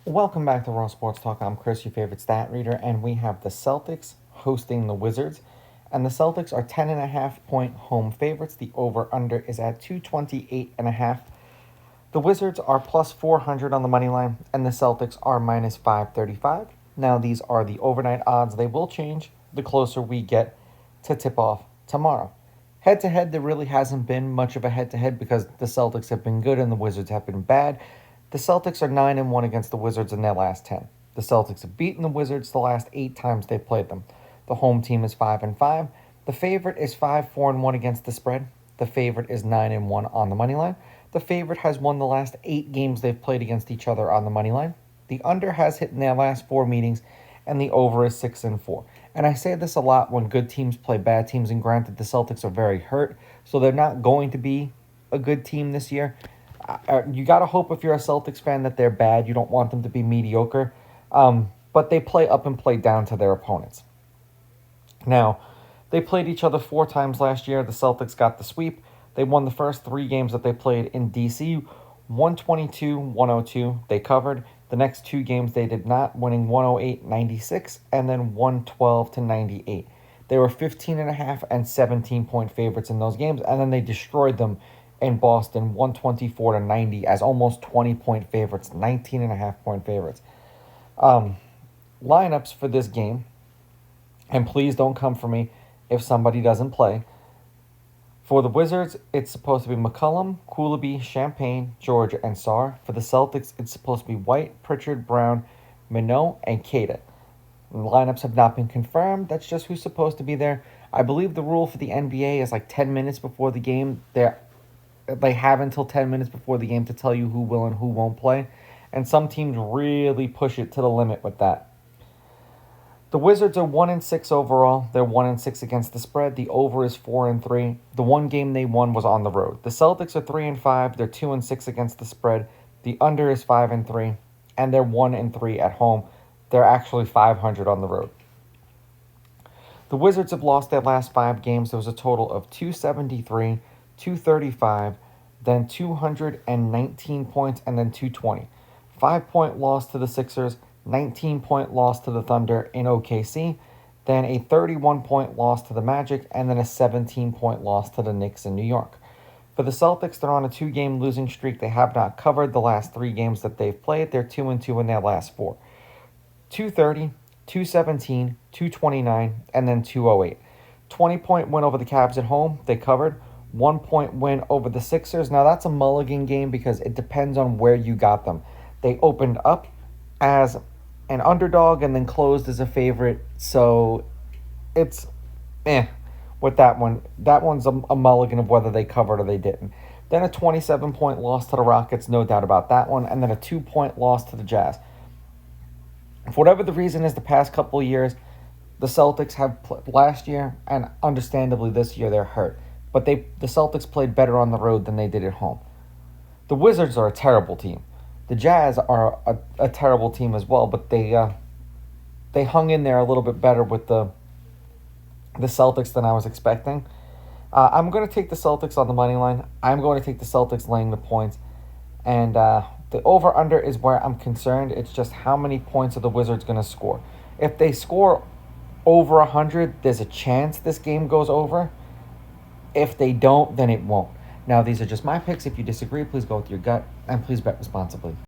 Welcome back to Raw Sports Talk. I'm Chris, your favorite stat reader, and we have the Celtics hosting the Wizards. And the Celtics are 10.5-point home favorites. The over-under is at 228.5. The Wizards are plus 400 on the money line, and the Celtics are minus 535. Now, these are the overnight odds. They will change the closer we get to tip-off tomorrow. Head-to-head, there really hasn't been much of a head-to-head because the Celtics have been good and the Wizards have been bad. The Celtics are 9-1 against the Wizards in their last 10. The Celtics have beaten the Wizards the last 8 times they've played them. The home team is 5-5. The favorite is 5-4-1 against the spread. The favorite is 9-1 on the money line. The favorite has won the last 8 games they've played against each other on the money line. The under has hit in their last 4 meetings, and the over is 6-4. And I say this a lot when good teams play bad teams, and granted, the Celtics are very hurt, so they're not going to be a good team this year. You got to hope if you're a Celtics fan that they're bad. You don't want them to be mediocre. But they play up and play down to their opponents. Now, they played each other 4 times last year. The Celtics got the sweep. They won the first 3 games that they played in D.C., 122-102. They covered. The next 2 games they did not, winning 108-96 and then 112-98. They were 15.5 and 17-point favorites in those games, and then they destroyed them in Boston, 124-90 as almost 20-point favorites, 19.5-point favorites. Lineups for this game, and please don't come for me if somebody doesn't play. For the Wizards, it's supposed to be McCollum, Coolabee, Champagne, George, and Sarr. For the Celtics, it's supposed to be White, Pritchard, Brown, Minot, and Keita. The lineups have not been confirmed. That's just who's supposed to be there. I believe the rule for the NBA is like 10 minutes before the game. They have until 10 minutes before the game to tell you who will and who won't play. And some teams really push it to the limit with that. The Wizards are 1-6 overall. They're 1-6 against the spread. The over is 4-3. The one game they won was on the road. The Celtics are 3-5. They're 2-6 against the spread. The under is 5-3. And they're 1-3 at home. They're actually 500 on the road. The Wizards have lost their last 5 games. There was a total of 273, 235, then 219 points, and then 220. 5-point loss to the Sixers, 19-point loss to the Thunder in OKC, then a 31-point loss to the Magic, and then a 17-point loss to the Knicks in New York. For the Celtics, they're on a 2-game losing streak. They have not covered the last 3 games that they've played. They're 2-2 in their last 4. 230, 217, 229, and then 208. 20-point win over the Cavs at home. They covered. 1-point win over the Sixers. Now, that's a mulligan game because it depends on where you got them. They opened up as an underdog and then closed as a favorite. So it's with that one. That one's a mulligan of whether they covered or they didn't. Then a 27-point loss to the Rockets, no doubt about that one. And then a 2-point loss to the Jazz. For whatever the reason is, the past couple of years, the Celtics have last year, and understandably this year, they're hurt. But the Celtics played better on the road than they did at home. The Wizards are a terrible team. The Jazz are a terrible team as well, but they hung in there a little bit better with the Celtics than I was expecting. I'm going to take the Celtics on the money line. I'm going to take the Celtics laying the points. And the over-under is where I'm concerned. It's just how many points are the Wizards going to score. If they score over 100, there's a chance this game goes over. If they don't, then it won't. Now, these are just my picks. If you disagree, please go with your gut, and please bet responsibly.